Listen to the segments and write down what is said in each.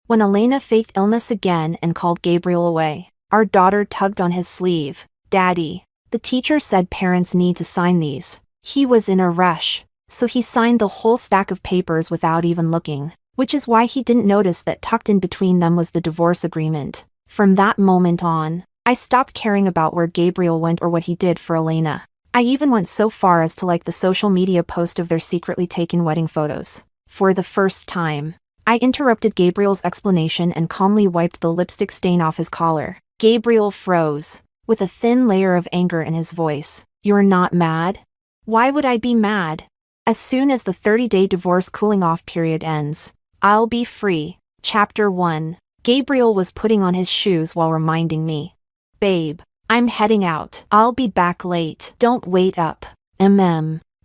When Elena faked illness again and called Gabriel away, our daughter tugged on his sleeve. "Daddy, the teacher said parents need to sign these." He was in a rush, so he signed the whole stack of papers without even looking, which is why he didn't notice that tucked in between them was the divorce agreement. From that moment on, I stopped caring about where Gabriel went or what he did for Elena. I even went so far as to like the social media post of their secretly taken wedding photos. For the first time, I interrupted Gabriel's explanation and calmly wiped the lipstick stain off his collar. Gabriel froze, with a thin layer of anger in his voice. "You're not mad?" "Why would I be mad? As soon as the 30-day divorce cooling-off period ends, I'll be free." Chapter 1. Gabriel was putting on his shoes while reminding me. "Babe, I'm heading out. I'll be back late. Don't wait up."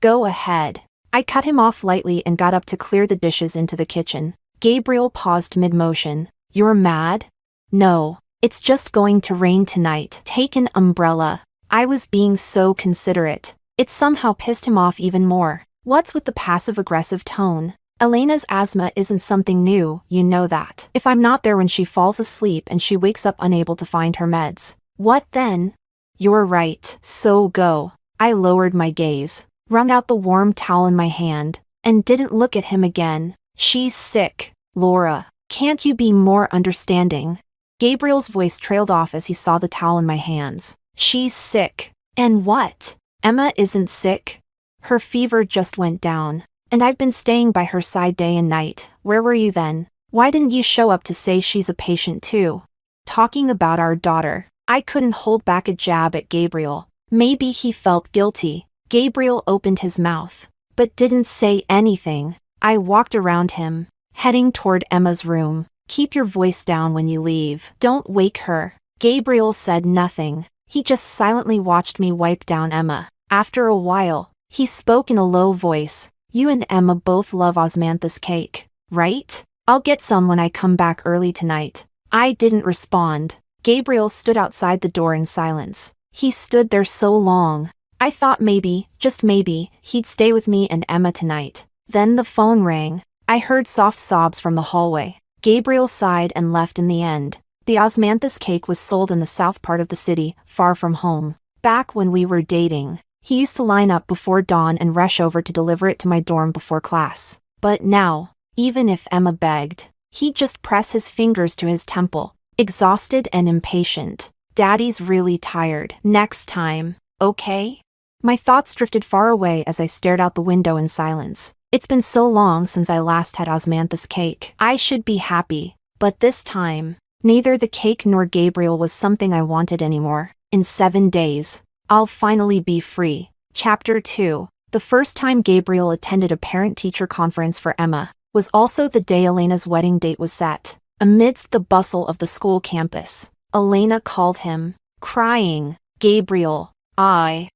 Go ahead." I cut him off lightly and got up to clear the dishes into the kitchen. Gabriel paused mid-motion. "You're mad?" "No, it's just going to rain tonight. Take an umbrella." I was being so considerate. It somehow pissed him off even more. What's with the passive-aggressive tone? Elena's asthma isn't something new, you know that. If I'm not there when she falls asleep and she wakes up unable to find her meds, what then? "You're right, so go." I lowered my gaze, wrung out the warm towel in my hand, and didn't look at him again. "She's sick, Laura. Can't you be more understanding?" Gabriel's voice trailed off as he saw the towel in my hands. "She's sick. And what? Emma isn't sick. Her fever just went down. And I've been staying by her side day and night. Where were you then? Why didn't you show up to say she's a patient too?" Talking about our daughter, I couldn't hold back a jab at Gabriel. Maybe he felt guilty. Gabriel opened his mouth, but didn't say anything. I walked around him, heading toward Emma's room. "Keep your voice down when you leave. Don't wake her." Gabriel said nothing. He just silently watched me wipe down Emma. After a while, he spoke in a low voice. "You and Emma both love osmanthus cake, right? I'll get some when I come back early tonight." I didn't respond. Gabriel stood outside the door in silence. He stood there so long. I thought maybe, just maybe, he'd stay with me and Emma tonight. Then the phone rang. I heard soft sobs from the hallway. Gabriel sighed and left in the end. The osmanthus cake was sold in the south part of the city, far from home. Back when we were dating, he used to line up before dawn and rush over to deliver it to my dorm before class. But now, even if Emma begged, he'd just press his fingers to his temple, exhausted and impatient. "Daddy's really tired. Next time, okay?" My thoughts drifted far away as I stared out the window in silence. It's been so long since I last had osmanthus cake. I should be happy, but this time, neither the cake nor Gabriel was something I wanted anymore. In 7 days, I'll finally be free. Chapter 2. The first time Gabriel attended a parent-teacher conference for Emma was also the day Elena's wedding date was set. Amidst the bustle of the school campus, Elena called him, crying, "Gabriel, I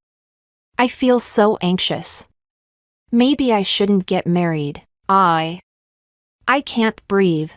feel so anxious. Maybe I shouldn't get married. I can't breathe.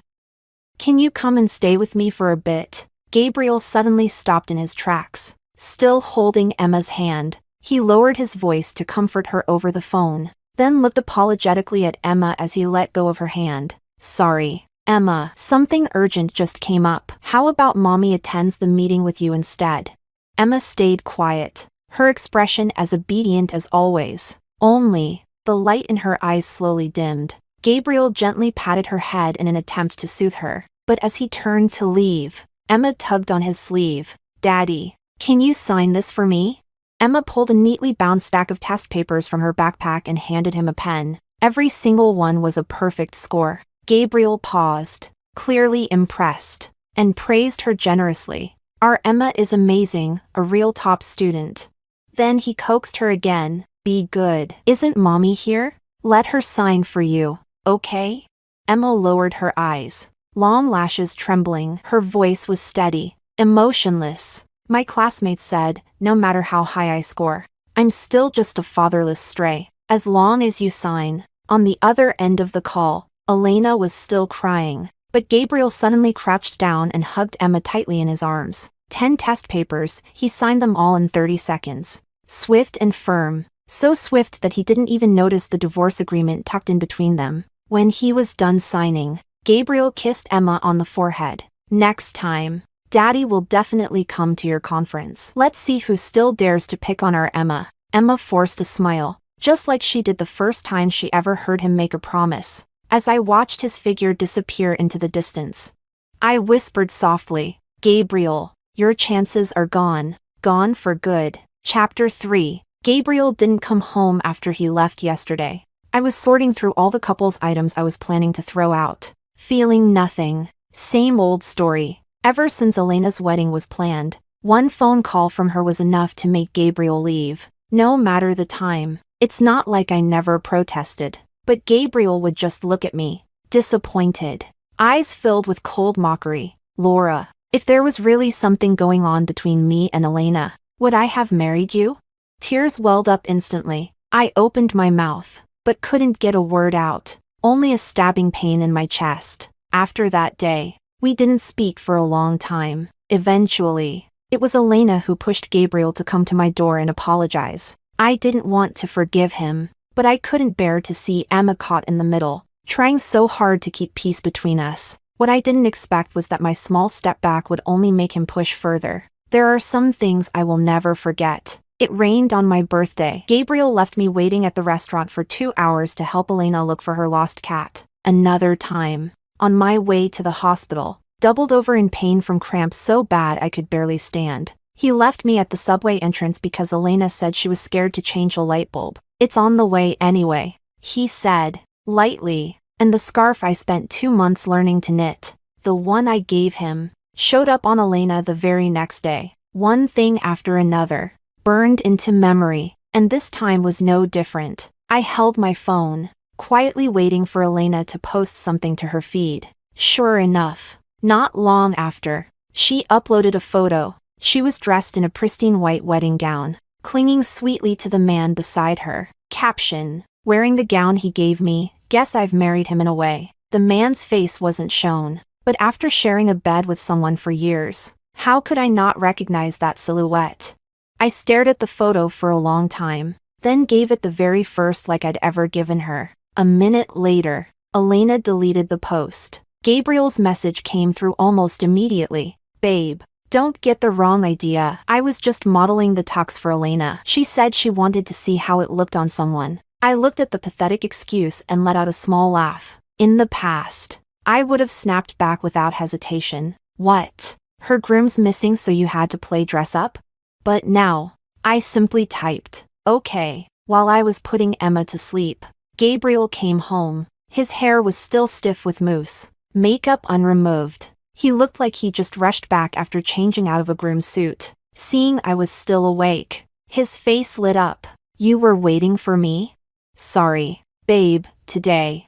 Can you come and stay with me for a bit?" Gabriel suddenly stopped in his tracks. Still holding Emma's hand, he lowered his voice to comfort her over the phone, then looked apologetically at Emma as he let go of her hand. "Sorry, Emma, something urgent just came up. How about mommy attends the meeting with you instead?" Emma stayed quiet, her expression as obedient as always. Only, the light in her eyes slowly dimmed. Gabriel gently patted her head in an attempt to soothe her, but as he turned to leave, Emma tugged on his sleeve. "Daddy, can you sign this for me?" Emma pulled a neatly bound stack of test papers from her backpack and handed him a pen. Every single one was a perfect score. Gabriel paused, clearly impressed, and praised her generously. "Our Emma is amazing, a real top student." Then he coaxed her again. "Be good. Isn't mommy here? Let her sign for you, okay?" Emma lowered her eyes, long lashes trembling. Her voice was steady, emotionless. "My classmates said, no matter how high I score, I'm still just a fatherless stray. As long as you sign." On the other end of the call, Elena was still crying, but Gabriel suddenly crouched down and hugged Emma tightly in his arms. 10 test papers, he signed them all in 30 seconds. Swift and firm, so swift that he didn't even notice the divorce agreement tucked in between them. When he was done signing, Gabriel kissed Emma on the forehead. Next time, Daddy will definitely come to your conference. Let's see who still dares to pick on our Emma. Emma forced a smile, just like she did the first time she ever heard him make a promise, as I watched his figure disappear into the distance. I whispered softly, Gabriel, your chances are gone. Gone for good. Chapter 3. Gabriel didn't come home after he left yesterday. I was sorting through all the couple's items I was planning to throw out. Feeling nothing. Same old story. Ever since Elena's wedding was planned, one phone call from her was enough to make Gabriel leave. No matter the time. It's not like I never protested. But Gabriel would just look at me, disappointed. Eyes filled with cold mockery. Laura, if there was really something going on between me and Elena, would I have married you? Tears welled up instantly. I opened my mouth, but couldn't get a word out. Only a stabbing pain in my chest. After that day, we didn't speak for a long time. Eventually, it was Elena who pushed Gabriel to come to my door and apologize. I didn't want to forgive him, but I couldn't bear to see Emma caught in the middle, trying so hard to keep peace between us. What I didn't expect was that my small step back would only make him push further. There are some things I will never forget. It rained on my birthday. Gabriel left me waiting at the restaurant for 2 hours to help Elena look for her lost cat. Another time, on my way to the hospital, doubled over in pain from cramps so bad I could barely stand. He left me at the subway entrance because Elena said she was scared to change a light bulb. It's on the way anyway, he said, lightly, and the scarf I spent 2 months learning to knit, the one I gave him, showed up on Elena the very next day. One thing after another, burned into memory, and this time was no different. I held my phone, quietly waiting for Elena to post something to her feed. Sure enough, not long after, she uploaded a photo. She was dressed in a pristine white wedding gown, clinging sweetly to the man beside her. Caption: wearing the gown he gave me, guess I've married him in a way. The man's face wasn't shown, but after sharing a bed with someone for years, how could I not recognize that silhouette? I stared at the photo for a long time, then gave it the very first like I'd ever given her. A minute later, Elena deleted the post. Gabriel's message came through almost immediately. Babe, don't get the wrong idea. I was just modeling the tux for Elena. She said she wanted to see how it looked on someone. I looked at the pathetic excuse and let out a small laugh. In the past, I would have snapped back without hesitation. What? Her groom's missing so you had to play dress up? But now, I simply typed, okay. While I was putting Emma to sleep, Gabriel came home. His hair was still stiff with mousse, makeup unremoved. He looked like he just rushed back after changing out of a groom's suit. Seeing I was still awake, his face lit up. You were waiting for me? Sorry, babe, today.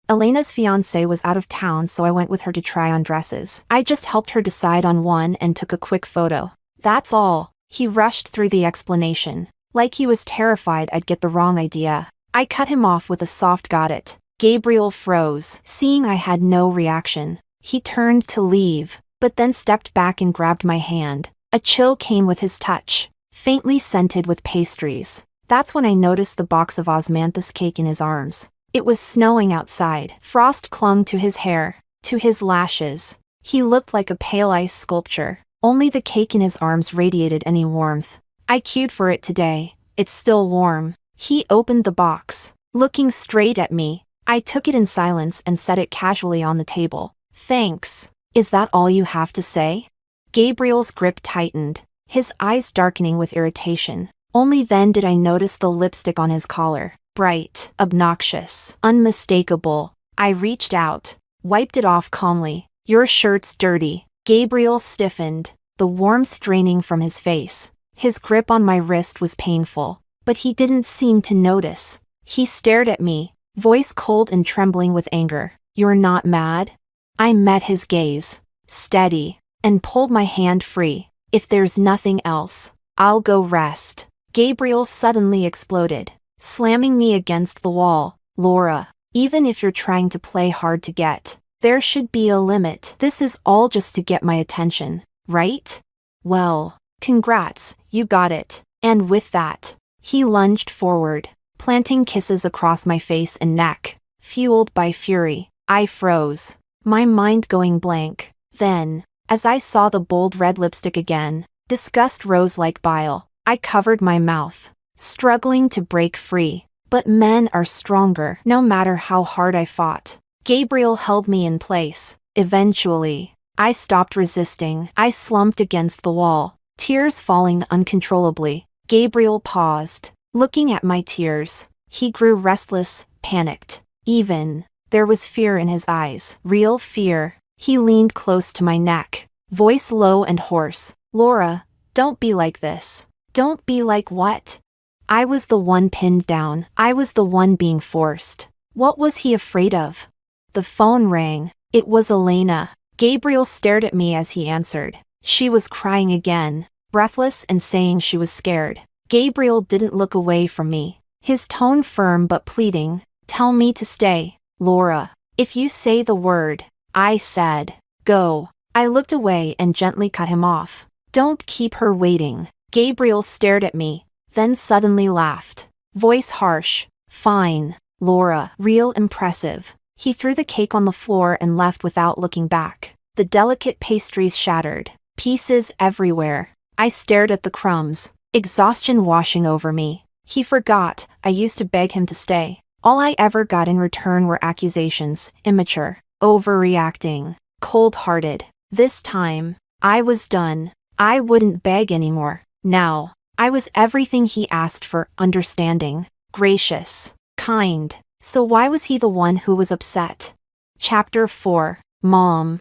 Elena's fiancé was out of town, so I went with her to try on dresses. I just helped her decide on one and took a quick photo. That's all. He rushed through the explanation, like he was terrified I'd get the wrong idea. I cut him off with a soft got it. Gabriel froze, seeing I had no reaction. He turned to leave, but then stepped back and grabbed my hand. A chill came with his touch, faintly scented with pastries. That's when I noticed the box of osmanthus cake in his arms. It was snowing outside. Frost clung to his hair, to his lashes. He looked like a pale ice sculpture. Only the cake in his arms radiated any warmth. I queued for it today. It's still warm. He opened the box, looking straight at me. I took it in silence and set it casually on the table. Thanks. Is that all you have to say? Gabriel's grip tightened, his eyes darkening with irritation. Only then did I notice the lipstick on his collar. Bright, obnoxious, unmistakable. I reached out, wiped it off calmly. Your shirt's dirty. Gabriel stiffened, the warmth draining from his face. His grip on my wrist was painful, but he didn't seem to notice. He stared at me, voice cold and trembling with anger. You're not mad? I met his gaze, steady, and pulled my hand free. If there's nothing else, I'll go rest. Gabriel suddenly exploded, slamming me against the wall. Laura, even if you're trying to play hard to get, there should be a limit. This is all just to get my attention, right? Well, congrats, you got it. And with that, he lunged forward, planting kisses across my face and neck. Fueled by fury, I froze, my mind going blank. Then, as I saw the bold red lipstick again, disgust rose like bile. I covered my mouth, struggling to break free. But men are stronger no matter how hard I fought. Gabriel held me in place. Eventually, I stopped resisting. I slumped against the wall, tears falling uncontrollably. Gabriel paused, looking at my tears. He grew restless, panicked. Even, there was fear in his eyes. Real fear. He leaned close to my neck, voice low and hoarse. Laura, don't be like this. Don't be like what? I was the one pinned down. I was the one being forced. What was he afraid of? The phone rang. It was Elena. Gabriel stared at me as he answered. She was crying again, breathless and saying she was scared. Gabriel didn't look away from me, his tone firm but pleading. Tell me to stay, Laura. If you say the word, I said, go. I looked away and gently cut him off. Don't keep her waiting. Gabriel stared at me, then suddenly laughed. Voice harsh. Fine, Laura. Real impressive. He threw the cake on the floor and left without looking back. The delicate pastries shattered, pieces everywhere. I stared at the crumbs, exhaustion washing over me. He forgot I used to beg him to stay. All I ever got in return were accusations, immature, overreacting, cold-hearted. This time, I was done. I wouldn't beg anymore. Now, I was everything he asked for: understanding, gracious, kind. So why was he the one who was upset? Chapter 4. Mom.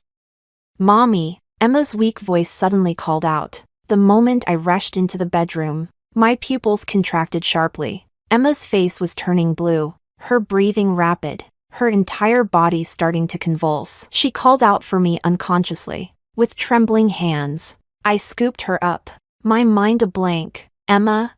Mommy, Emma's weak voice suddenly called out. The moment I rushed into the bedroom, my pupils contracted sharply. Emma's face was turning blue, her breathing rapid, her entire body starting to convulse. She called out for me unconsciously. With trembling hands, I scooped her up, my mind a blank. Emma,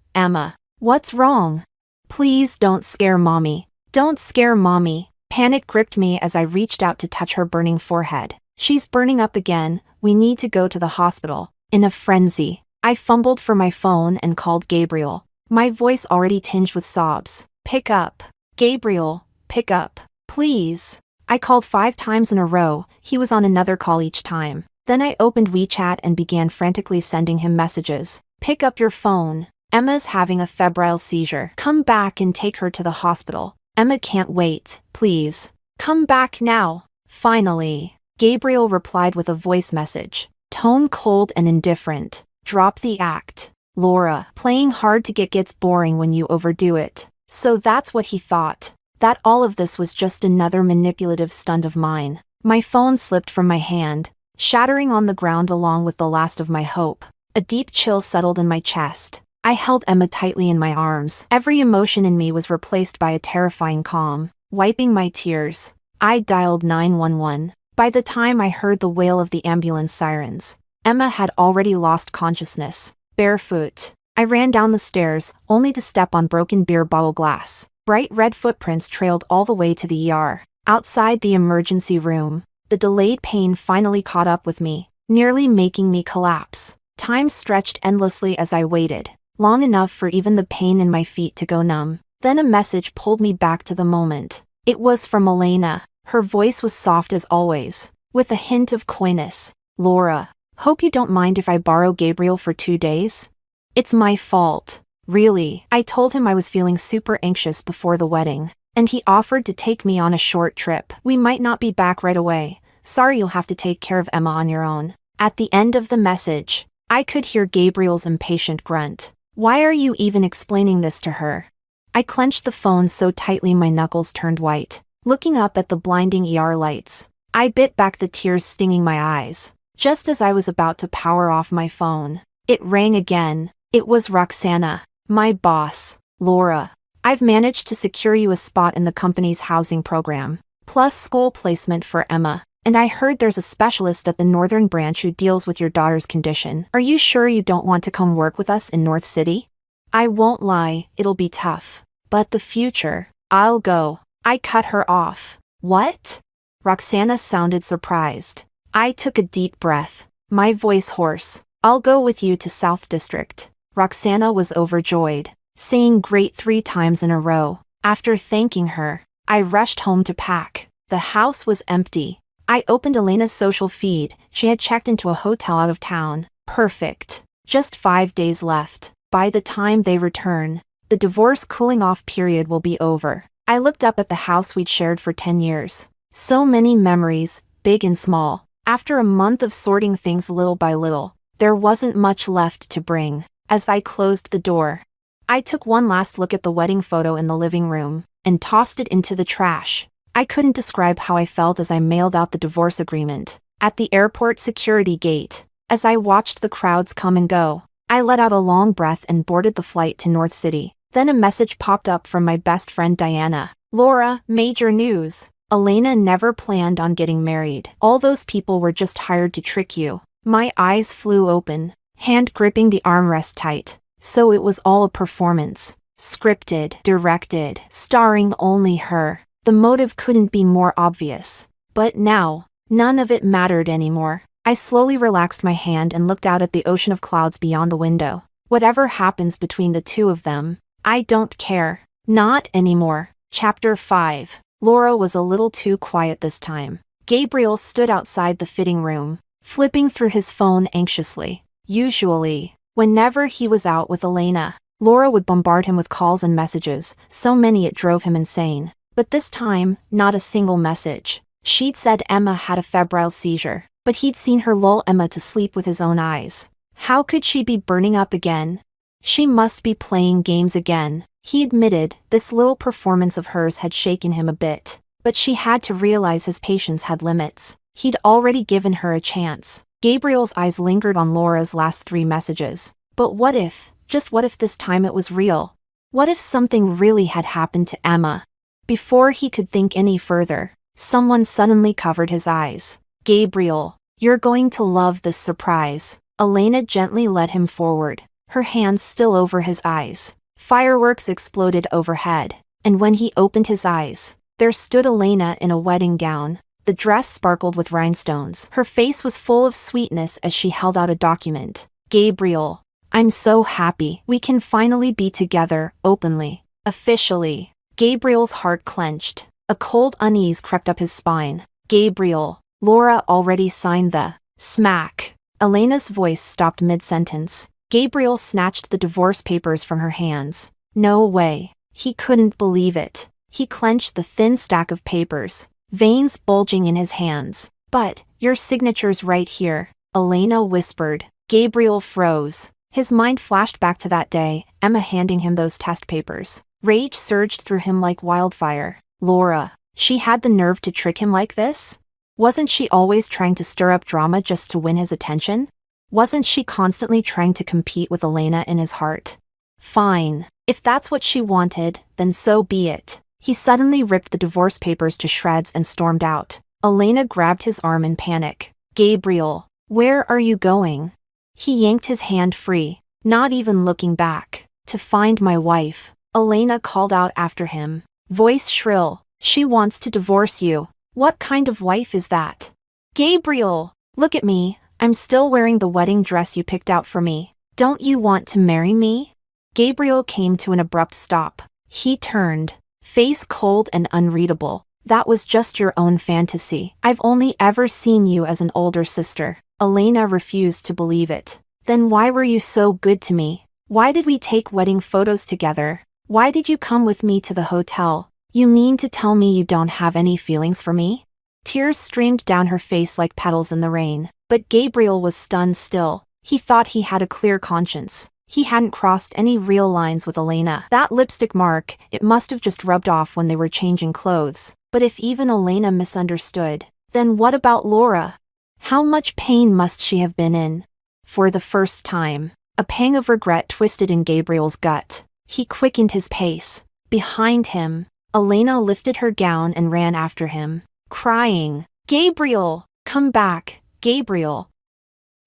what's wrong? Please don't scare Mommy. Don't scare Mommy. Panic gripped me as I reached out to touch her burning forehead. She's burning up again. We need to go to the hospital. In a frenzy, I fumbled for my phone and called Gabriel, my voice already tinged with sobs. Pick up. Gabriel, pick up. Please. I called 5 times in a row. He was on another call each time. Then I opened WeChat and began frantically sending him messages. Pick up your phone. Emma's having a febrile seizure. Come back and take her to the hospital. Emma can't wait. Please. Come back now. Finally, Gabriel replied with a voice message. Tone cold and indifferent. Drop the act. Laura, playing hard to get gets boring when you overdo it. So that's what he thought. That all of this was just another manipulative stunt of mine. My phone slipped from my hand, shattering on the ground along with the last of my hope. A deep chill settled in my chest. I held Emma tightly in my arms. Every emotion in me was replaced by a terrifying calm. Wiping my tears, I dialed 911. By the time I heard the wail of the ambulance sirens, Emma had already lost consciousness. Barefoot, I ran down the stairs, only to step on broken beer bottle glass. Bright red footprints trailed all the way to the ER. Outside the emergency room, the delayed pain finally caught up with me, nearly making me collapse. Time stretched endlessly as I waited, long enough for even the pain in my feet to go numb. Then a message pulled me back to the moment. It was from Elena. Her voice was soft as always, with a hint of coyness. Laura, hope you don't mind if I borrow Gabriel for 2 days? It's my fault. Really. I told him I was feeling super anxious before the wedding, and he offered to take me on a short trip. We might not be back right away. Sorry, you'll have to take care of Emma on your own. At the end of the message, I could hear Gabriel's impatient grunt. Why are you even explaining this to her? I clenched the phone so tightly my knuckles turned white. Looking up at the blinding ER lights, I bit back the tears stinging my eyes. Just as I was about to power off my phone, it rang again. It was Roxana, my boss. Laura, I've managed to secure you a spot in the company's housing program, plus school placement for Emma. And I heard there's a specialist at the northern branch who deals with your daughter's condition. Are you sure you don't want to come work with us in North City? I won't lie, it'll be tough. But the future, I'll go. I cut her off. What? Roxana sounded surprised. I took a deep breath, my voice hoarse. I'll go with you to South District. Roxana was overjoyed, saying great 3 times in a row. After thanking her, I rushed home to pack. The house was empty. I opened Elena's social feed. She had checked into a hotel out of town. Perfect. Just 5 days left. By the time they return, the divorce cooling-off period will be over. I looked up at the house we'd shared for 10 years. So many memories, big and small. After a month of sorting things little by little, there wasn't much left to bring. As I closed the door, I took one last look at the wedding photo in the living room and tossed it into the trash. I couldn't describe how I felt as I mailed out the divorce agreement. At the airport security gate, as I watched the crowds come and go, I let out a long breath and boarded the flight to North City. Then a message popped up from my best friend Diana. Laura, major news. Elena never planned on getting married. All those people were just hired to trick you. My eyes flew open, hand gripping the armrest tight. So it was all a performance. Scripted, directed, starring only her. The motive couldn't be more obvious. But now, none of it mattered anymore. I slowly relaxed my hand and looked out at the ocean of clouds beyond the window. Whatever happens between the two of them, I don't care. Not anymore. Chapter 5. Laura was a little too quiet this time. Gabriel stood outside the fitting room, flipping through his phone anxiously. Usually, whenever he was out with Elena, Laura would bombard him with calls and messages, so many it drove him insane. But this time, not a single message. She'd said Emma had a febrile seizure, but he'd seen her lull Emma to sleep with his own eyes. How could she be burning up again? She must be playing games again. He admitted this little performance of hers had shaken him a bit, but she had to realize his patience had limits. He'd already given her a chance. Gabriel's eyes lingered on Laura's last 3 messages. But what if, just what if this time it was real? What if something really had happened to Emma? Before he could think any further, someone suddenly covered his eyes. Gabriel, you're going to love this surprise. Elena gently led him forward, her hands still over his eyes. Fireworks exploded overhead, and when he opened his eyes, there stood Elena in a wedding gown. The dress sparkled with rhinestones. Her face was full of sweetness as she held out a document. Gabriel, I'm so happy. We can finally be together, openly, officially. Gabriel's heart clenched. A cold unease crept up his spine. Gabriel, Laura already signed the smack. Elena's voice stopped mid-sentence. Gabriel snatched the divorce papers from her hands. No way. He couldn't believe it. He clenched the thin stack of papers, veins bulging in his hands. But, your signature's right here, Elena whispered. Gabriel froze. His mind flashed back to that day, Emma handing him those test papers. Rage surged through him like wildfire. Laura, she had the nerve to trick him like this? Wasn't she always trying to stir up drama just to win his attention? Wasn't she constantly trying to compete with Elena in his heart? Fine. If that's what she wanted, then so be it. He suddenly ripped the divorce papers to shreds and stormed out. Elena grabbed his arm in panic. Gabriel, where are you going? He yanked his hand free, not even looking back. To find my wife. Elena called out after him, voice shrill. She wants to divorce you. What kind of wife is that? Gabriel, look at me. I'm still wearing the wedding dress you picked out for me. Don't you want to marry me? Gabriel came to an abrupt stop. He turned, face cold and unreadable. That was just your own fantasy. I've only ever seen you as an older sister. Elena refused to believe it. Then why were you so good to me? Why did we take wedding photos together? Why did you come with me to the hotel? You mean to tell me you don't have any feelings for me? Tears streamed down her face like petals in the rain. But Gabriel was stunned still. He thought he had a clear conscience. He hadn't crossed any real lines with Elena. That lipstick mark, it must have just rubbed off when they were changing clothes. But if even Elena misunderstood, then what about Laura? How much pain must she have been in? For the first time, a pang of regret twisted in Gabriel's gut. He quickened his pace. Behind him, Elena lifted her gown and ran after him, crying, Gabriel, come back, Gabriel.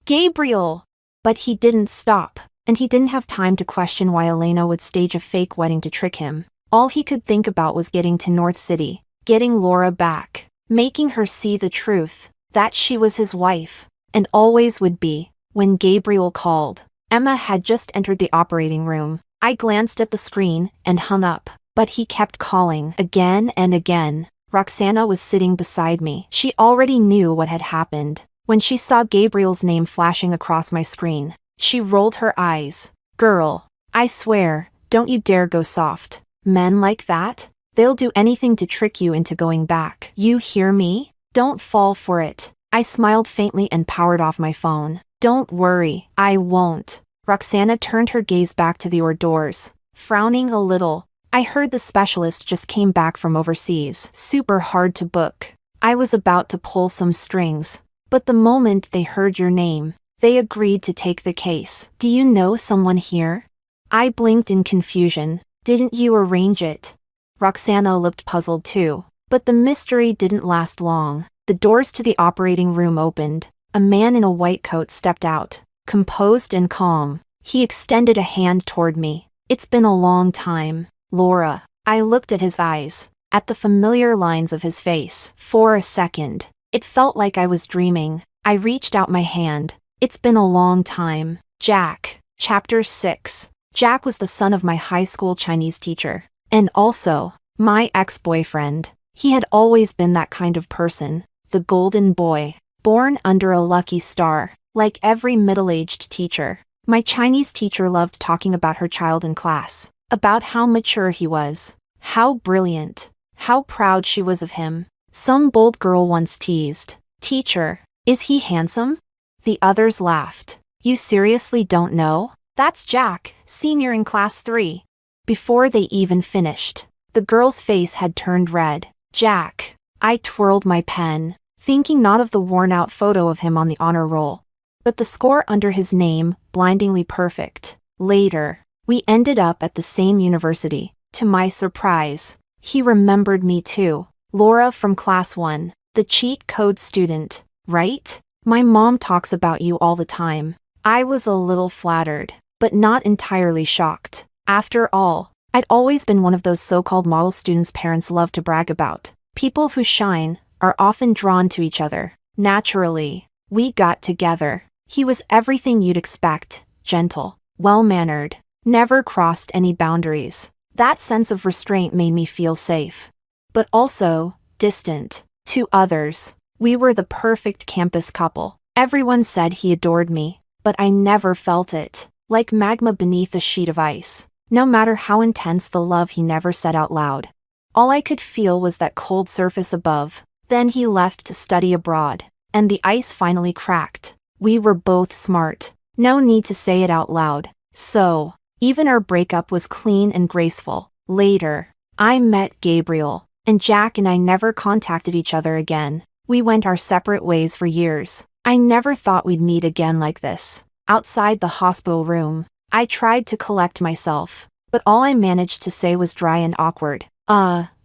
Gabriel! But he didn't stop, and he didn't have time to question why Elena would stage a fake wedding to trick him. All he could think about was getting to North City, getting Laura back, making her see the truth, that she was his wife, and always would be. When Gabriel called, Emma had just entered the operating room. I glanced at the screen and hung up, but he kept calling again and again. Roxana was sitting beside me. She already knew what had happened. When she saw Gabriel's name flashing across my screen, she rolled her eyes. Girl, I swear, don't you dare go soft. Men like that? They'll do anything to trick you into going back. You hear me? Don't fall for it. I smiled faintly and powered off my phone. Don't worry, I won't. Roxana turned her gaze back to the hors d'oeuvres, frowning a little. I heard the specialist just came back from overseas. Super hard to book. I was about to pull some strings, but the moment they heard your name, they agreed to take the case. Do you know someone here? I blinked in confusion. Didn't you arrange it? Roxana looked puzzled too, but the mystery didn't last long. The doors to the operating room opened. A man in a white coat stepped out, composed and calm. He extended a hand toward me. It's been a long time, Laura. I looked at his eyes, at the familiar lines of his face. For a second, it felt like I was dreaming. I reached out my hand. It's been a long time. Jack. Chapter 6. Jack was the son of my high school Chinese teacher, and also my ex-boyfriend. He had always been that kind of person, the golden boy, born under a lucky star. Like every middle-aged teacher, my Chinese teacher loved talking about her child in class, about how mature he was, how brilliant, how proud she was of him. Some bold girl once teased, "Teacher, is he handsome?" The others laughed. You seriously don't know? That's Jack, senior in class 3. Before they even finished, the girl's face had turned red. Jack. I twirled my pen, thinking not of the worn-out photo of him on the honor roll, but the score under his name, blindingly perfect. Later, we ended up at the same university. To my surprise, he remembered me too. Laura from class 1, the cheat code student, right? My mom talks about you all the time. I was a little flattered, but not entirely shocked. After all, I'd always been one of those so-called model students parents love to brag about. People who shine are often drawn to each other. Naturally, we got together. He was everything you'd expect, gentle, well-mannered, never crossed any boundaries. That sense of restraint made me feel safe, but also distant. To others, we were the perfect campus couple. Everyone said he adored me, but I never felt it. Like magma beneath a sheet of ice. No matter how intense the love, he never said out loud. All I could feel was that cold surface above. Then he left to study abroad, and the ice finally cracked. We were both smart. No need to say it out loud. So, even our breakup was clean and graceful. Later, I met Gabriel, and Jack and I never contacted each other again. We went our separate ways for years. I never thought we'd meet again like this. Outside the hospital room, I tried to collect myself, but all I managed to say was dry and awkward.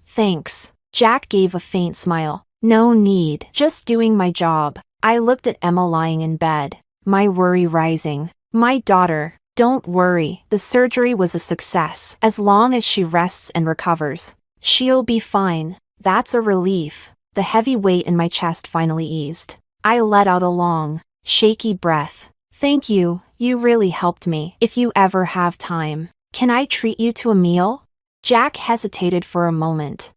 Thanks. Jack gave a faint smile. No need. Just doing my job. I looked at Emma lying in bed, my worry rising. My daughter, don't worry. The surgery was a success. As long as she rests and recovers, she'll be fine. That's a relief. The heavy weight in my chest finally eased. I let out a long, shaky breath. Thank you, you really helped me. If you ever have time, can I treat you to a meal? Jack hesitated for a moment.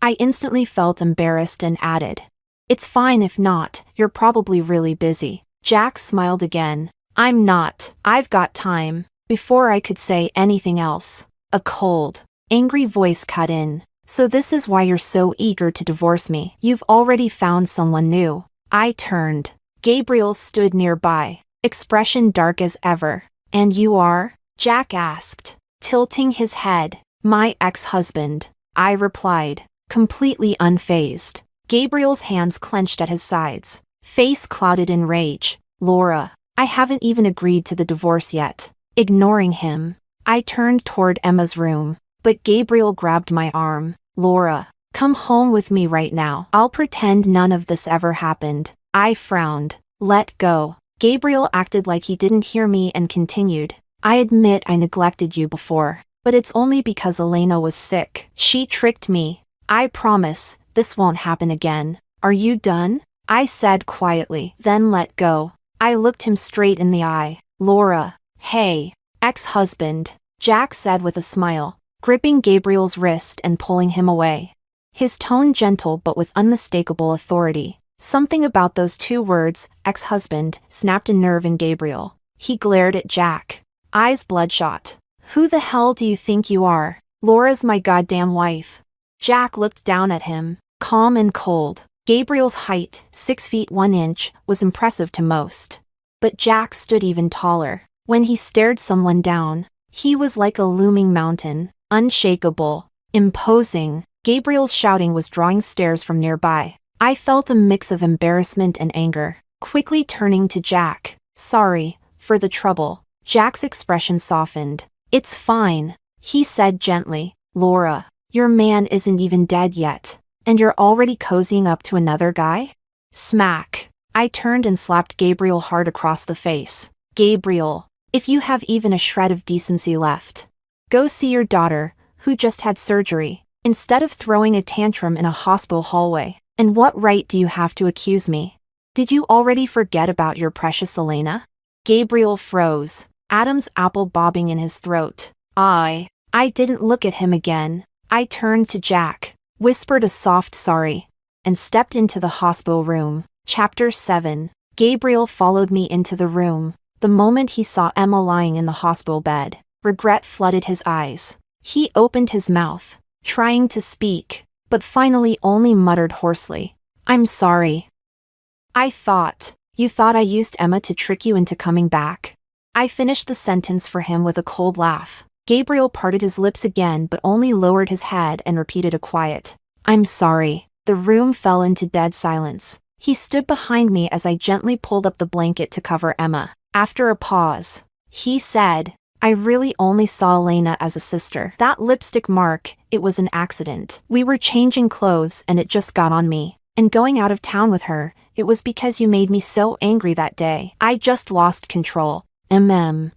I instantly felt embarrassed and added, it's fine if not, you're probably really busy. Jack smiled again. I'm not. I've got time. Before I could say anything else, a cold, angry voice cut in. So this is why you're so eager to divorce me. You've already found someone new. I turned. Gabriel stood nearby, expression dark as ever. And you are? Jack asked, tilting his head. My ex-husband, I replied, completely unfazed. Gabriel's hands clenched at his sides, face clouded in rage. Laura, I haven't even agreed to the divorce yet. Ignoring him, I turned toward Emma's room, but Gabriel grabbed my arm. Laura, come home with me right now. I'll pretend none of this ever happened. I frowned. Let go. Gabriel acted like he didn't hear me and continued. I admit I neglected you before, but it's only because Elena was sick. She tricked me. I promise, this won't happen again. Are you done? I said quietly, then let go. I looked him straight in the eye. Laura, hey, ex-husband, Jack said with a smile, gripping Gabriel's wrist and pulling him away. his tone gentle but with unmistakable authority. Something about those two words, ex-husband, snapped a nerve in Gabriel. He glared at Jack, eyes bloodshot. Who the hell do you think you are? Laura's my goddamn wife. Jack looked down at him, calm and cold. Gabriel's height, 6 feet 1 inch, was impressive to most. But Jack stood even taller. When he stared someone down, he was like a looming mountain, unshakable, imposing. Gabriel's shouting was drawing stares from nearby. I felt a mix of embarrassment and anger. Quickly turning to Jack, sorry for the trouble. Jack's expression softened. It's fine, he said gently. Laura, your man isn't even dead yet, and you're already cozying up to another guy? Smack. I turned and slapped Gabriel hard across the face. Gabriel, if you have even a shred of decency left, go see your daughter, who just had surgery, instead of throwing a tantrum in a hospital hallway. And what right do you have to accuse me? Did you already forget about your precious Elena? Gabriel froze, Adam's apple bobbing in his throat. I didn't look at him again. I turned to Jack, whispered a soft sorry, and stepped into the hospital room. Chapter 7. Gabriel followed me into the room. The moment he saw Emma lying in the hospital bed, regret flooded his eyes. He opened his mouth, trying to speak, but finally only muttered hoarsely, I'm sorry. You thought I used Emma to trick you into coming back? I finished the sentence for him with a cold laugh. Gabriel parted his lips again but only lowered his head and repeated a quiet, I'm sorry. The room fell into dead silence. He stood behind me as I gently pulled up the blanket to cover Emma. After a pause, he said, I really only saw Elena as a sister. That lipstick mark, it was an accident. We were changing clothes and it just got on me. And going out of town with her, it was because you made me so angry that day. I just lost control.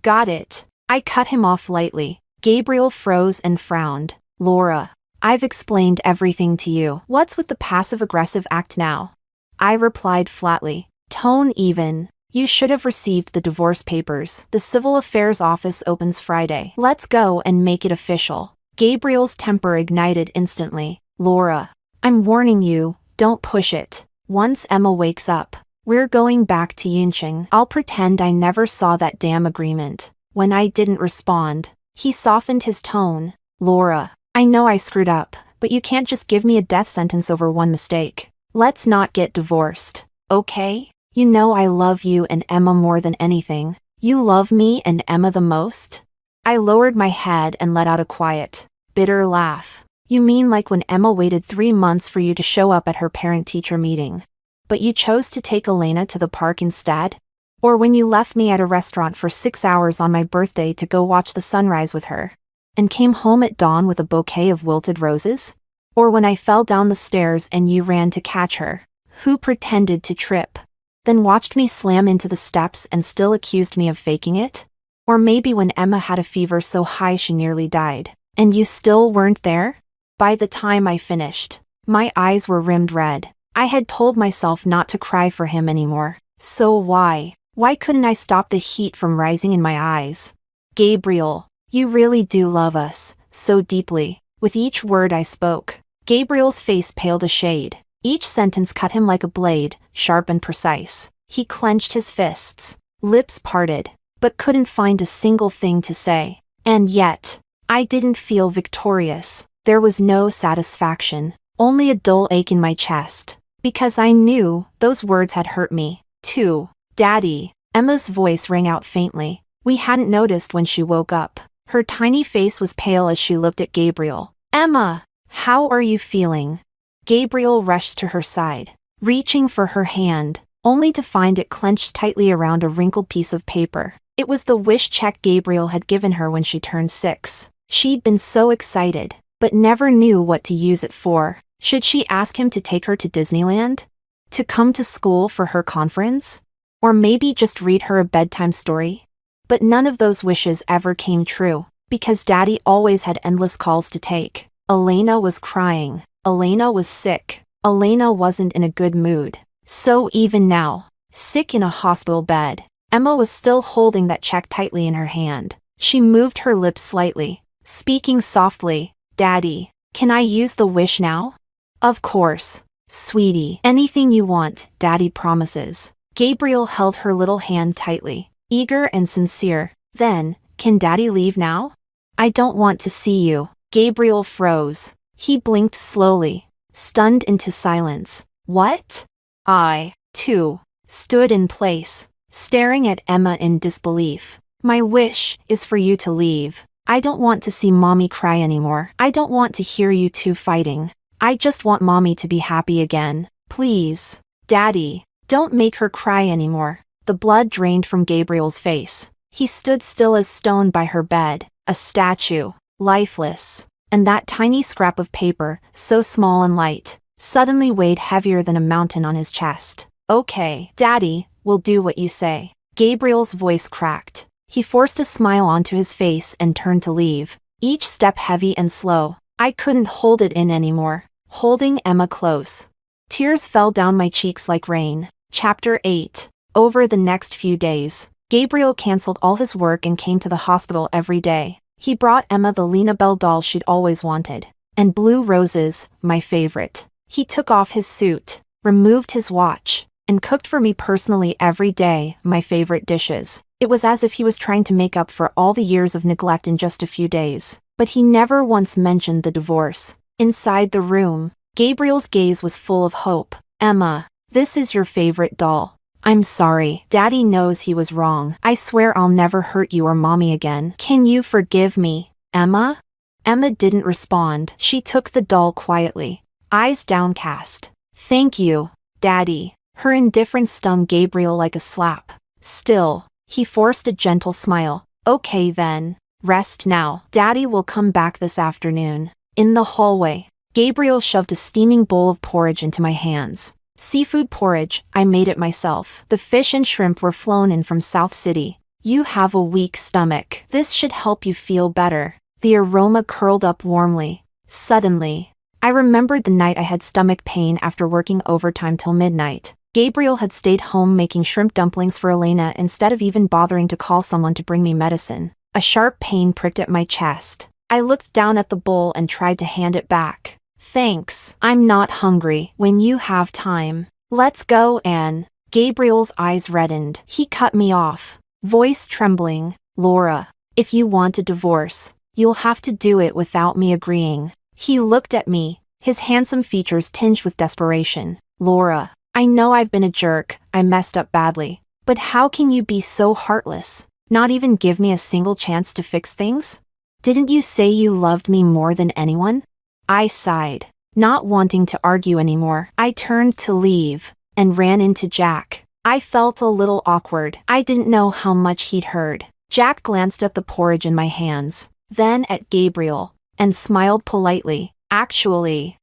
Got it. I cut him off lightly. Gabriel froze and frowned. Laura, I've explained everything to you. What's with the passive-aggressive act now? I replied flatly, tone even. You should have received the divorce papers. The Civil Affairs Office opens Friday. Let's go and make it official. Gabriel's temper ignited instantly. Laura, I'm warning you, don't push it. Once Emma wakes up, we're going back to Yunqing. I'll pretend I never saw that damn agreement. When I didn't respond, he softened his tone. Laura, I know I screwed up, but you can't just give me a death sentence over one mistake. Let's not get divorced, okay? You know I love you and Emma more than anything. You love me and Emma the most? I lowered my head and let out a quiet, bitter laugh. You mean like when Emma waited 3 months for you to show up at her parent-teacher meeting, but you chose to take Elena to the park instead? Or when you left me at a restaurant for 6 hours on my birthday to go watch the sunrise with her, and came home at dawn with a bouquet of wilted roses? Or when I fell down the stairs and you ran to catch her, who pretended to trip, then watched me slam into the steps and still accused me of faking it? Or maybe when Emma had a fever so high she nearly died, and you still weren't there? By the time I finished, my eyes were rimmed red. I had told myself not to cry for him anymore. So why couldn't I stop the heat from rising in my eyes? Gabriel, you really do love us, so deeply. With each word I spoke, Gabriel's face paled a shade. Each sentence cut him like a blade, sharp and precise. He clenched his fists, lips parted, but couldn't find a single thing to say. And yet, I didn't feel victorious. There was no satisfaction, only a dull ache in my chest, because I knew those words had hurt me, too. Daddy, Emma's voice rang out faintly. We hadn't noticed when she woke up. Her tiny face was pale as she looked at Gabriel. Emma, how are you feeling? Gabriel rushed to her side, reaching for her hand, only to find it clenched tightly around a wrinkled piece of paper. It was the wish check Gabriel had given her when she turned 6. She'd been so excited, but never knew what to use it for. Should she ask him to take her to Disneyland? To come to school for her conference? Or maybe just read her a bedtime story? But none of those wishes ever came true, because Daddy always had endless calls to take. Elena was crying. Elena was sick. Elena wasn't in a good mood. So even now, sick in a hospital bed, Emma was still holding that check tightly in her hand. She moved her lips slightly, speaking softly. Daddy, can I use the wish now? Of course. Sweetie, anything you want, Daddy promises. Gabriel held her little hand tightly, eager and sincere. Then, can Daddy leave now? I don't want to see you. Gabriel froze. He blinked slowly, stunned into silence. What? I, too, stood in place, staring at Emma in disbelief. My wish is for you to leave. I don't want to see Mommy cry anymore. I don't want to hear you two fighting. I just want Mommy to be happy again. Please. Daddy, don't make her cry anymore. The blood drained from Gabriel's face. He stood still as stone by her bed, a statue, lifeless. And that tiny scrap of paper, so small and light, suddenly weighed heavier than a mountain on his chest. Okay, Daddy, we'll do what you say. Gabriel's voice cracked. He forced a smile onto his face and turned to leave, each step heavy and slow. I couldn't hold it in anymore, holding Emma close. Tears fell down my cheeks like rain. Chapter 8. Over the next few days, Gabriel canceled all his work and came to the hospital every day. He brought Emma the Lena Bell doll she'd always wanted, and blue roses, my favorite. He took off his suit, removed his watch, and cooked for me personally every day, my favorite dishes. It was as if he was trying to make up for all the years of neglect in just a few days. But he never once mentioned the divorce. Inside the room, Gabriel's gaze was full of hope. Emma, this is your favorite doll. I'm sorry. Daddy knows he was wrong. I swear I'll never hurt you or Mommy again. Can you forgive me, Emma? Emma didn't respond. She took the doll quietly, eyes downcast. Thank you, Daddy. Her indifference stung Gabriel like a slap. Still, he forced a gentle smile. Okay then. Rest now. Daddy will come back this afternoon. In the hallway, Gabriel shoved a steaming bowl of porridge into my hands. Seafood porridge, I made it myself. The fish and shrimp were flown in from South City. You have a weak stomach. This should help you feel better. The aroma curled up warmly. Suddenly, I remembered the night I had stomach pain after working overtime till midnight. Gabriel had stayed home making shrimp dumplings for Elena instead of even bothering to call someone to bring me medicine. A sharp pain pricked at my chest. I looked down at the bowl and tried to hand it back. Thanks. I'm not hungry. When you have time. Let's go, Anne. Gabriel's eyes reddened. He cut me off, voice trembling. Laura, if you want a divorce, you'll have to do it without me agreeing. He looked at me, his handsome features tinged with desperation. Laura, I know I've been a jerk. I messed up badly. But how can you be so heartless? Not even give me a single chance to fix things? Didn't you say you loved me more than anyone? I sighed, not wanting to argue anymore. I turned to leave, and ran into Jack. I felt a little awkward. I didn't know how much he'd heard. Jack glanced at the porridge in my hands, then at Gabriel, and smiled politely. Actually,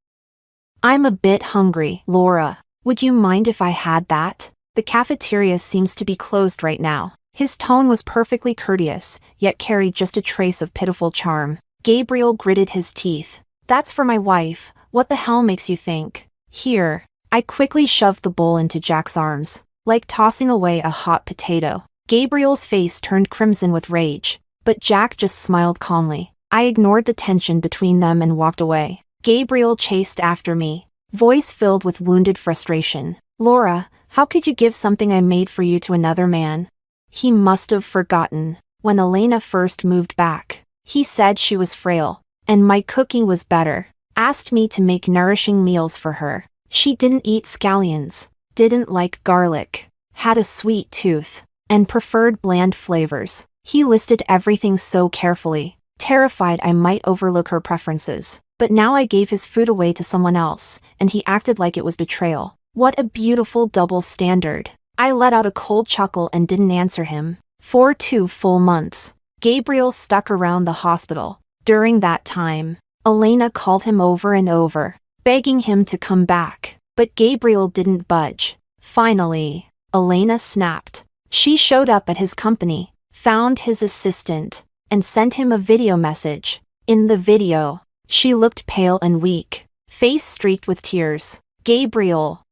I'm a bit hungry. Laura, would you mind if I had that? The cafeteria seems to be closed right now. His tone was perfectly courteous, yet carried just a trace of pitiful charm. Gabriel gritted his teeth. That's for my wife. What the hell makes you think? Here. I quickly shoved the bowl into Jack's arms, like tossing away a hot potato. Gabriel's face turned crimson with rage, but Jack just smiled calmly. I ignored the tension between them and walked away. Gabriel chased after me, voice filled with wounded frustration. Laura, how could you give something I made for you to another man? He must have forgotten. When Elena first moved back, he said she was frail, and my cooking was better. Asked me to make nourishing meals for her. She didn't eat scallions, didn't like garlic, had a sweet tooth, and preferred bland flavors. He listed everything so carefully, terrified I might overlook her preferences. But now I gave his food away to someone else, and he acted like it was betrayal. What a beautiful double standard. I let out a cold chuckle and didn't answer him. For 2 full months, Gabriel stuck around the hospital. During that time, Elena called him over and over, begging him to come back. But Gabriel didn't budge. Finally, Elena snapped. She showed up at his company, found his assistant, and sent him a video message. In the video, she looked pale and weak, face streaked with tears. Gabriel,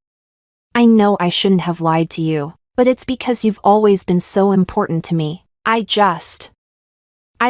I know I shouldn't have lied to you, but it's because you've always been so important to me. I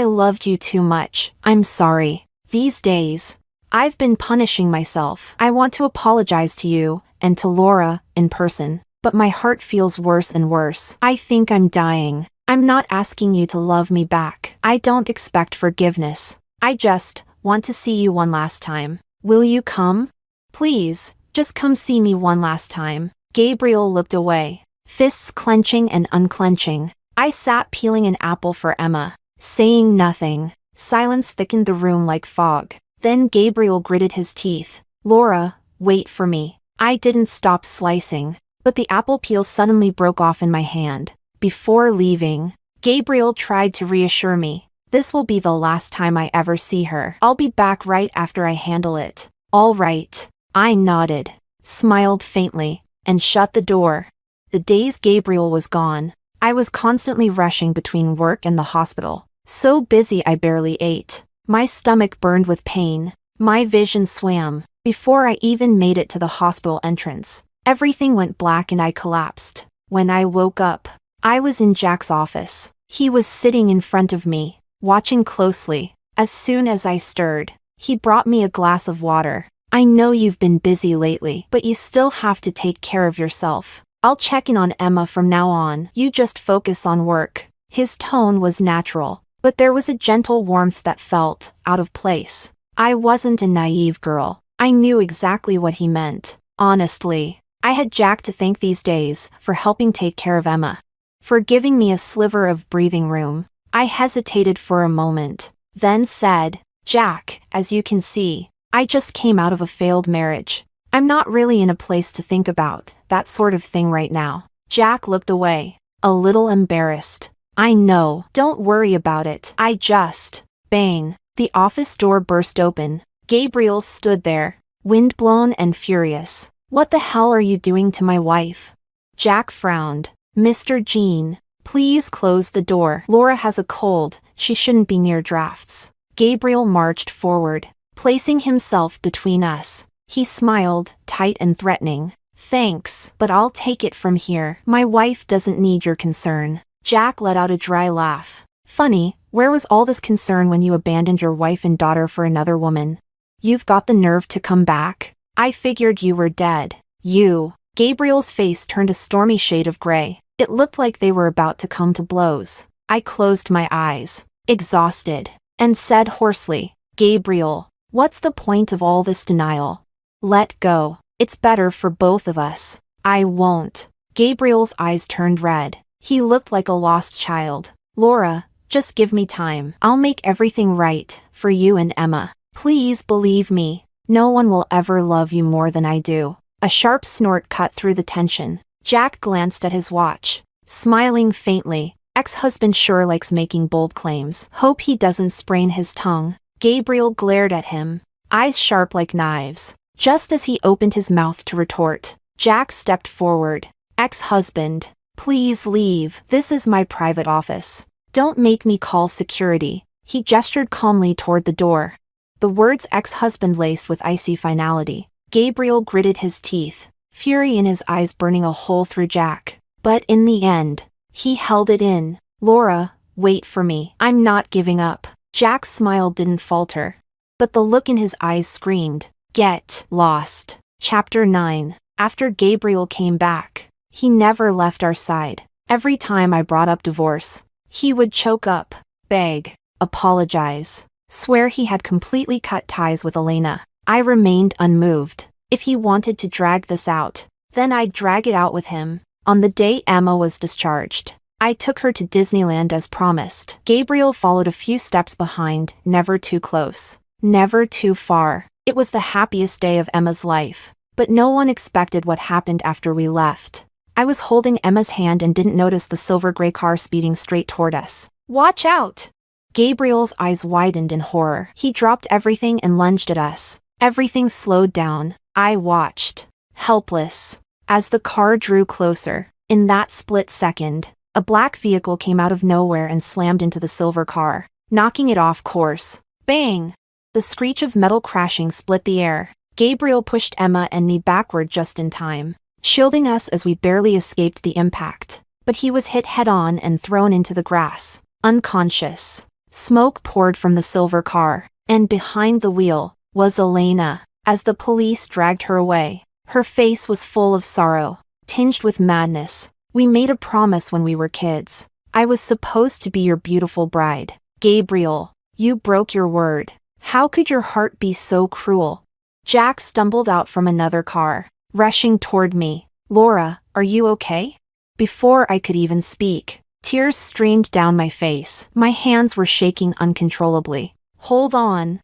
loved you too much. I'm sorry. These days, I've been punishing myself. I want to apologize to you, and to Laura, in person. But my heart feels worse and worse. I think I'm dying. I'm not asking you to love me back. I don't expect forgiveness. I just want to see you one last time. Will you come? Please, just come see me one last time. Gabriel looked away, fists clenching and unclenching. I sat peeling an apple for Emma, saying nothing. Silence thickened the room like fog. Then Gabriel gritted his teeth. Laura, wait for me. I didn't stop slicing, but the apple peel suddenly broke off in my hand. Before leaving, Gabriel tried to reassure me. This will be the last time I ever see her. I'll be back right after I handle it. All right. I nodded, smiled faintly, and shut the door. The days Gabriel was gone, I was constantly rushing between work and the hospital. So busy I barely ate. My stomach burned with pain. My vision swam. Before I even made it to the hospital entrance, everything went black and I collapsed. When I woke up, I was in Jack's office. He was sitting in front of me, watching closely. As soon as I stirred, he brought me a glass of water. I know you've been busy lately, but you still have to take care of yourself. I'll check in on Emma from now on. You just focus on work. His tone was natural, but there was a gentle warmth that felt out of place. I wasn't a naive girl. I knew exactly what he meant. Honestly, I had Jack to thank these days for helping take care of Emma, for giving me a sliver of breathing room. I hesitated for a moment, then said, Jack, as you can see, I just came out of a failed marriage. I'm not really in a place to think about that sort of thing right now. Jack looked away, a little embarrassed. I know, don't worry about it. I just... Bang. The office door burst open. Gabriel stood there, windblown and furious. What the hell are you doing to my wife? Jack frowned. Mr. Jean, please close the door. Laura has a cold. She shouldn't be near drafts. Gabriel marched forward, placing himself between us. He smiled, tight and threatening. Thanks, but I'll take it from here. My wife doesn't need your concern. Jack let out a dry laugh. Funny, where was all this concern when you abandoned your wife and daughter for another woman? You've got the nerve to come back? I figured you were dead. You. Gabriel's face turned a stormy shade of gray. It looked like they were about to come to blows. I closed my eyes, exhausted, and said hoarsely, Gabriel, what's the point of all this denial? Let go. It's better for both of us. I won't. Gabriel's eyes turned red. He looked like a lost child. Laura, just give me time. I'll make everything right, for you and Emma. Please believe me. No one will ever love you more than I do. A sharp snort cut through the tension. Jack glanced at his watch, smiling faintly. Ex-husband sure likes making bold claims. Hope he doesn't sprain his tongue. Gabriel glared at him, eyes sharp like knives. Just as he opened his mouth to retort, Jack stepped forward. Ex-husband, please leave. This is my private office. Don't make me call security. He gestured calmly toward the door. The words ex-husband laced with icy finality. Gabriel gritted his teeth, fury in his eyes burning a hole through Jack. But in the end, he held it in. Laura, wait for me. I'm not giving up. Jack's smile didn't falter, but the look in his eyes screamed, get lost. Chapter 9. After Gabriel came back, he never left our side. Every time I brought up divorce, he would choke up, beg, apologize, swear he had completely cut ties with Elena. I remained unmoved. If he wanted to drag this out, then I'd drag it out with him. On the day Emma was discharged, I took her to Disneyland as promised. Gabriel followed a few steps behind, never too close, never too far. It was the happiest day of Emma's life, but no one expected what happened after we left. I was holding Emma's hand and didn't notice the silver gray car speeding straight toward us. Watch out! Gabriel's eyes widened in horror. He dropped everything and lunged at us. Everything slowed down. I watched, helpless, as the car drew closer. In that split second, a black vehicle came out of nowhere and slammed into the silver car, knocking it off course. Bang! The screech of metal crashing split the air. Gabriel pushed Emma and me backward just in time, shielding us as we barely escaped the impact. But he was hit head-on and thrown into the grass, unconscious. Smoke poured from the silver car, and behind the wheel, was Elena. As the police dragged her away, her face was full of sorrow, tinged with madness. We made a promise when we were kids. I was supposed to be your beautiful bride. Gabriel, you broke your word. How could your heart be so cruel? Jack stumbled out from another car, rushing toward me. Laura, are you okay? Before I could even speak, tears streamed down my face. My hands were shaking uncontrollably. Hold on.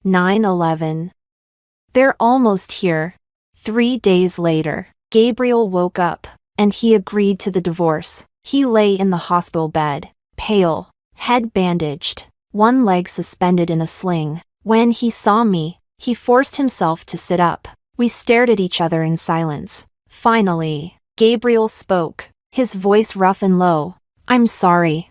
9/11. They're almost here. 3 days later, Gabriel woke up, and he agreed to the divorce. He lay in the hospital bed, pale, head bandaged, one leg suspended in a sling. When he saw me, he forced himself to sit up. We stared at each other in silence. Finally, Gabriel spoke, his voice rough and low. I'm sorry.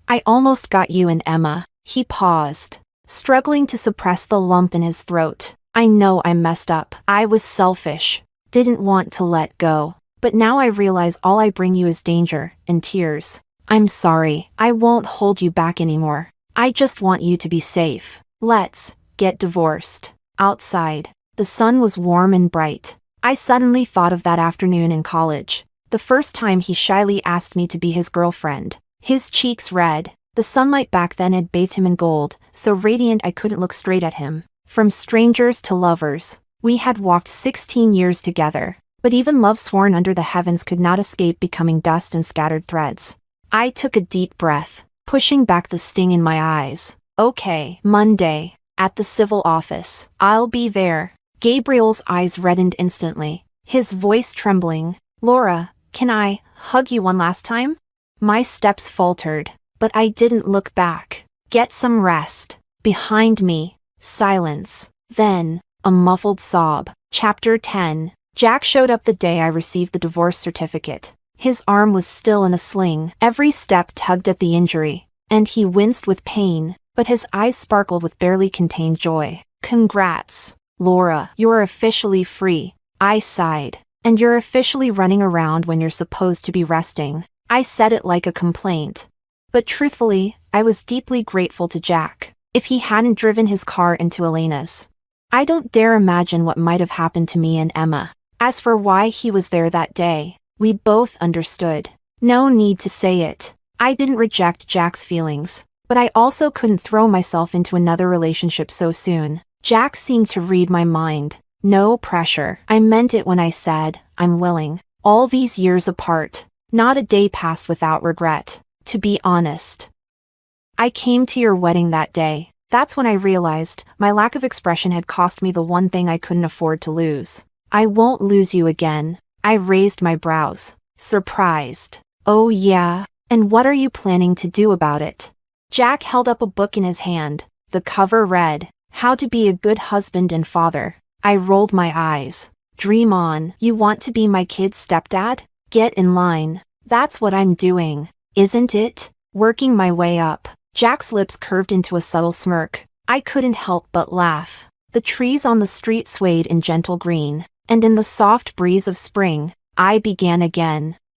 I almost got you and Emma. He paused, struggling to suppress the lump in his throat. I know I messed up. I was selfish. Didn't want to let go. But now I realize all I bring you is danger and tears. I'm sorry. I won't hold you back anymore. I just want you to be safe. Let's get divorced. Outside, the sun was warm and bright. I suddenly thought of that afternoon in college. The first time he shyly asked me to be his girlfriend. His cheeks red. The sunlight back then had bathed him in gold, so radiant I couldn't look straight at him. From strangers to lovers, we had walked 16 years together. But even love sworn under the heavens could not escape becoming dust and scattered threads. I took a deep breath, pushing back the sting in my eyes. Okay, Monday, at the civil office. I'll be there. Gabriel's eyes reddened instantly, his voice trembling. Laura, can I hug you one last time? My steps faltered, but I didn't look back. Get some rest. Behind me, silence. Then, a muffled sob. Chapter 10. Jack showed up the day I received the divorce certificate. His arm was still in a sling. Every step tugged at the injury, and he winced with pain, but his eyes sparkled with barely contained joy. Congrats, Laura. You're officially free. I sighed. And you're officially running around when you're supposed to be resting. I said it like a complaint. But truthfully, I was deeply grateful to Jack. If he hadn't driven his car into Elena's, I don't dare imagine what might have happened to me and Emma. As for why he was there that day, we both understood. No need to say it. I didn't reject Jack's feelings, but I also couldn't throw myself into another relationship so soon. Jack seemed to read my mind. No pressure. I meant it when I said, I'm willing. All these years apart, not a day passed without regret. To be honest, I came to your wedding that day. That's when I realized my lack of expression had cost me the one thing I couldn't afford to lose. I won't lose you again. I raised my brows, surprised. Oh yeah? And what are you planning to do about it? Jack held up a book in his hand. The cover read, How to Be a Good Husband and Father. I rolled my eyes. Dream on. You want to be my kid's stepdad? Get in line. That's what I'm doing, isn't it? Working my way up. Jack's lips curved into a subtle smirk. I couldn't help but laugh. The trees on the street swayed in gentle green, and in the soft breeze of spring, I began again.